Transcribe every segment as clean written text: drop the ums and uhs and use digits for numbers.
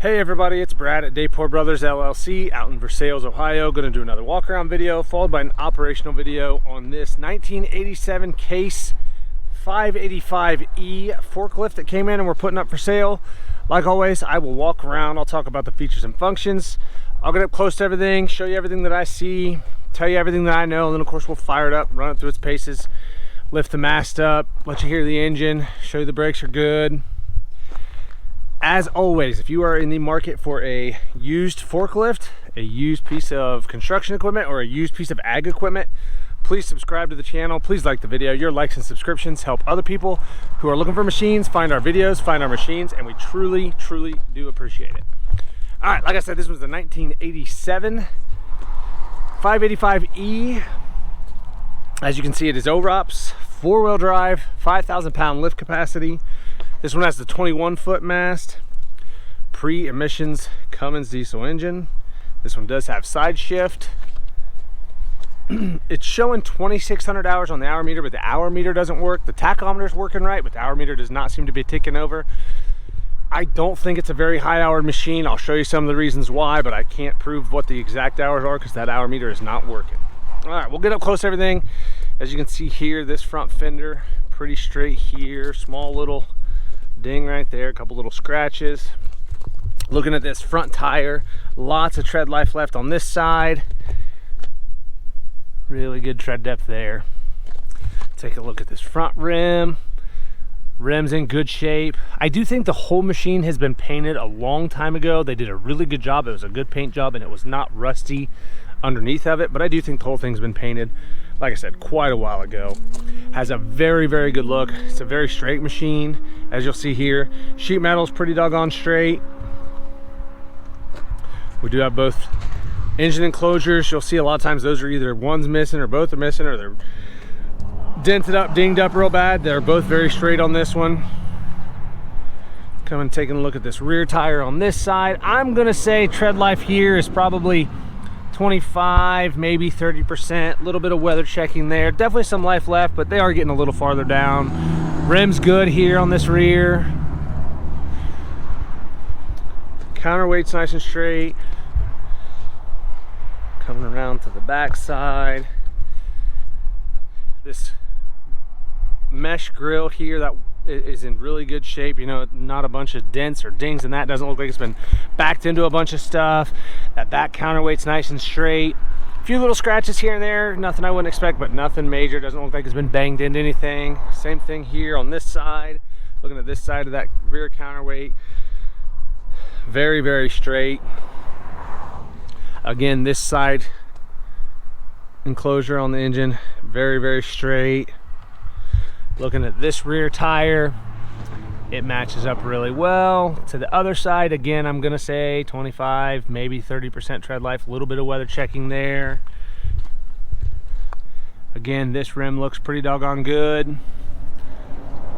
Hey everybody, it's Brad at Dayport Brothers LLC out in Versailles, Ohio. Going to do another walk around video followed by an operational video on this 1987 Case 585E forklift that came in and we're putting up for sale. Like always, I will walk around. I'll talk about the features and functions. I'll get up close to everything, show you everything that I see, tell you everything that I know, and then of course we'll fire it up, run it through its paces, lift the mast up, let you hear the engine, show you the brakes are good. As always, if you are in the market for a used forklift, a used piece of construction equipment, or a used piece of ag equipment, please subscribe to the channel. Please like the video. Your likes and subscriptions help other people who are looking for machines find our videos, find our machines, and we truly, truly do appreciate it. All right, like I said, this was the 1987 585E. As you can see, it is OROPS, four-wheel drive, 5,000 pound lift capacity. This one has the 21-foot mast, pre-emissions Cummins diesel engine. This one does have side shift. It's showing 2,600 hours on the hour meter, but the hour meter doesn't work. The tachometer is working right, but the hour meter does not seem to be ticking over. I don't think it's a very high hour machine. I'll show you some of the reasons why, but I can't prove what the exact hours are because that hour meter is not working. All right, we'll get up close to everything. As you can see here, this front fender, pretty straight here, small little ding right there, a couple little scratches. Looking at this front tire, lots of tread life left on this side. Really good tread depth there. Take a look at this front rim. Rim's in good shape. I do think the whole machine has been painted a long time ago. They did a really good job. It was a good paint job and it was not rusty underneath of it, but I do think the whole thing's been painted, like I said, quite a while ago. Has a very, very good look. It's a very straight machine, as you'll see here. Sheet metal's pretty doggone straight. We do have both engine enclosures. You'll see a lot of times those are either one's missing or both are missing, or they're dented up, dinged up real bad. They're both very straight on this one. Coming, taking a look at this rear tire on this side. I'm gonna say tread life here is probably 25, maybe 30%. A little bit of weather checking there. Definitely some life left, but they are getting a little farther down. Rim's good here on this rear. Counterweight's nice and straight. Coming around to the back side. This mesh grill here that is in really good shape, you know, not a bunch of dents or dings, and that doesn't look like it's been backed into a bunch of stuff. That back counterweight's nice and straight. A few little scratches here and there, nothing I wouldn't expect, but nothing major. Doesn't look like it's been banged into anything. Same thing here on this side. Looking at this side of that rear counterweight, very, very straight. Again, this side enclosure on the engine, very, very straight. Looking at this rear tire, it matches up really well. To the other side, again, I'm gonna say 25, maybe 30% tread life, a little bit of weather checking there. Again, this rim looks pretty doggone good.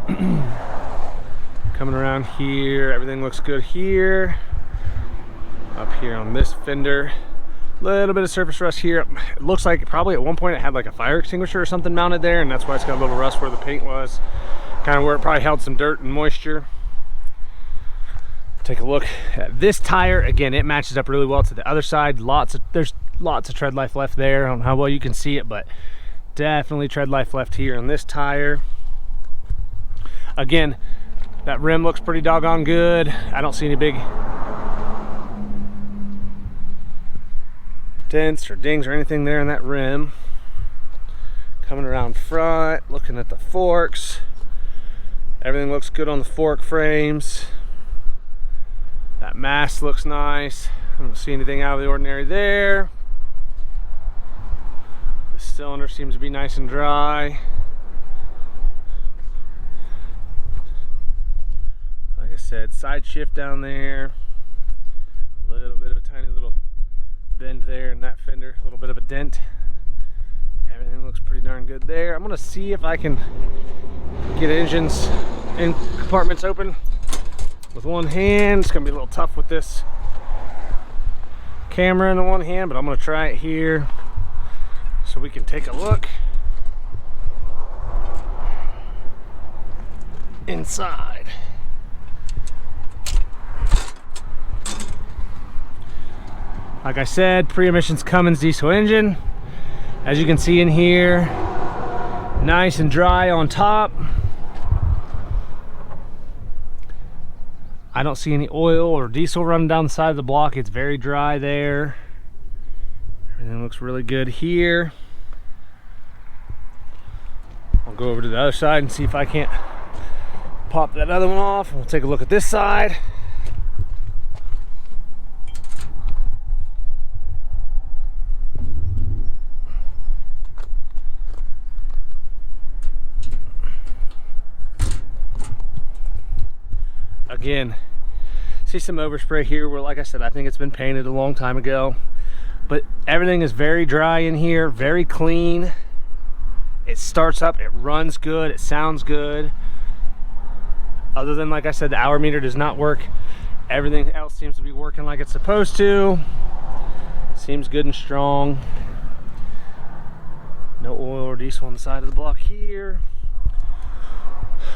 Coming around here, everything looks good here. Up here on this fender, little bit of surface rust here. It looks like probably at one point it had like a fire extinguisher or something mounted there, and that's why it's got a little rust where the paint was, kind of where it probably held some dirt and moisture. Take a look at this tire. Again, it matches up really well to the other side. There's lots of tread life left there. I don't know how well you can see it, but definitely tread life left here on this tire. Again, that rim looks pretty doggone good. I don't see any big dents or dings or anything there in that rim. Coming around front, looking at the forks, everything looks good on the fork frames. That mast looks nice. I don't see anything out of the ordinary there. The cylinder seems to be nice and dry. Like I said, side shift down there, a little bit of a tiny little bend there in that fender, a little bit of a dent. Everything looks pretty darn good there. I'm gonna see if I can get engines and compartments open with one hand. It's gonna be a little tough with this camera in the one hand, but I'm gonna try it here so we can take a look inside. Like I said, pre-emissions Cummins diesel engine. As you can see in here, nice and dry on top. I don't see any oil or diesel running down the side of the block. It's very dry there. Everything looks really good here. I'll go over to the other side and see if I can't pop that other one off. We'll take a look at this side. Again, see some overspray here where, like I said, I think it's been painted a long time ago, but everything is very dry in here, very clean. It starts up, it runs good, it sounds good. Other than, like I said, the hour meter does not work. Everything else seems to be working like it's supposed to. Seems good and strong. No oil or diesel on the side of the block here.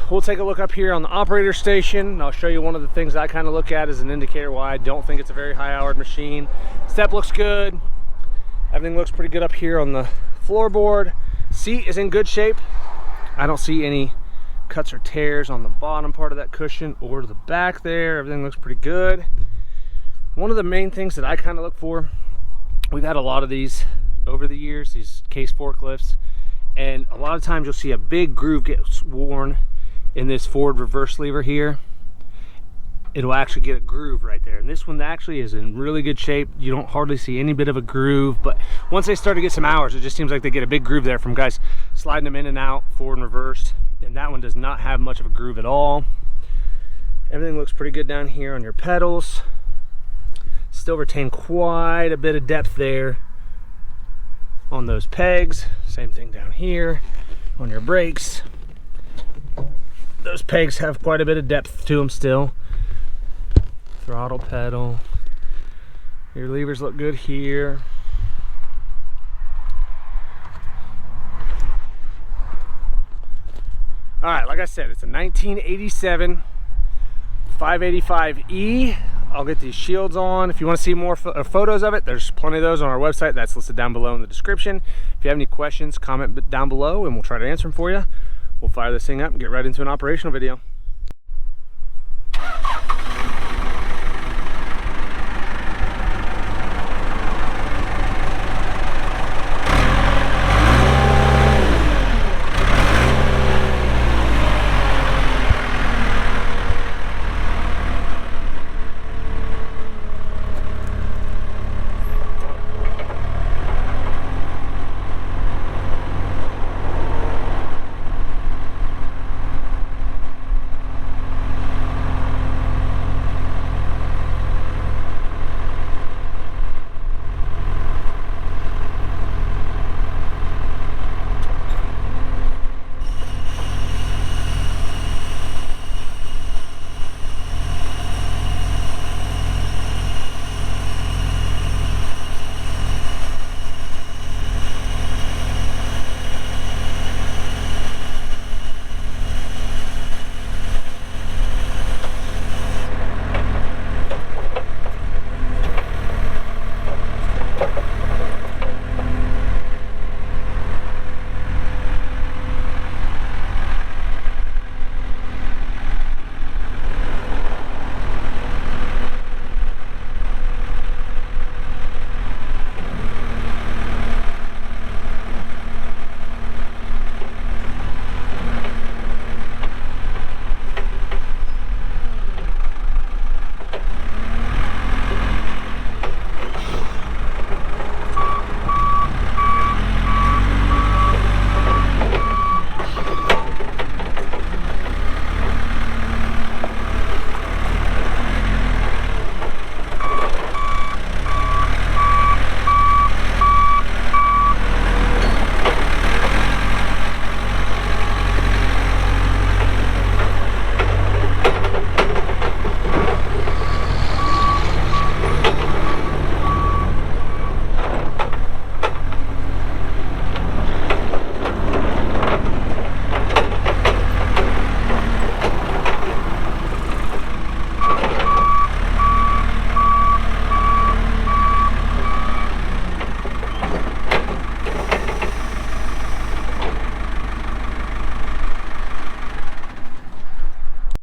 We'll take a look up here on the operator station, and I'll show you one of the things I kind of look at as an indicator why I don't think it's a very high-hourred machine. Step looks good. Everything looks pretty good up here on the floorboard. Seat is in good shape. I don't see any cuts or tears on the bottom part of that cushion or the back there. Everything looks pretty good. One of the main things that I kind of look for, we've had a lot of these over the years, these case forklifts, and a lot of times you'll see a big groove get worn in this forward reverse lever here. It'll actually get a groove right there, and this one actually is in really good shape. You don't hardly see any bit of a groove, but once they start to get some hours, it just seems like they get a big groove there from guys sliding them in and out, forward and reversed, and that one does not have much of a groove at all. Everything looks pretty good down here on your pedals. Still retain quite a bit of depth there on those pegs. Same thing down here on your brakes. Those pegs have quite a bit of depth to them still. Throttle pedal. Your levers look good here. All right, like I said, it's a 1987 585E. I'll get these shields on. If you want to see more photos of it, there's plenty of those on our website. That's listed down below in the description. If you have any questions, comment down below and we'll try to answer them for you. We'll fire this thing up and get right into an operational video.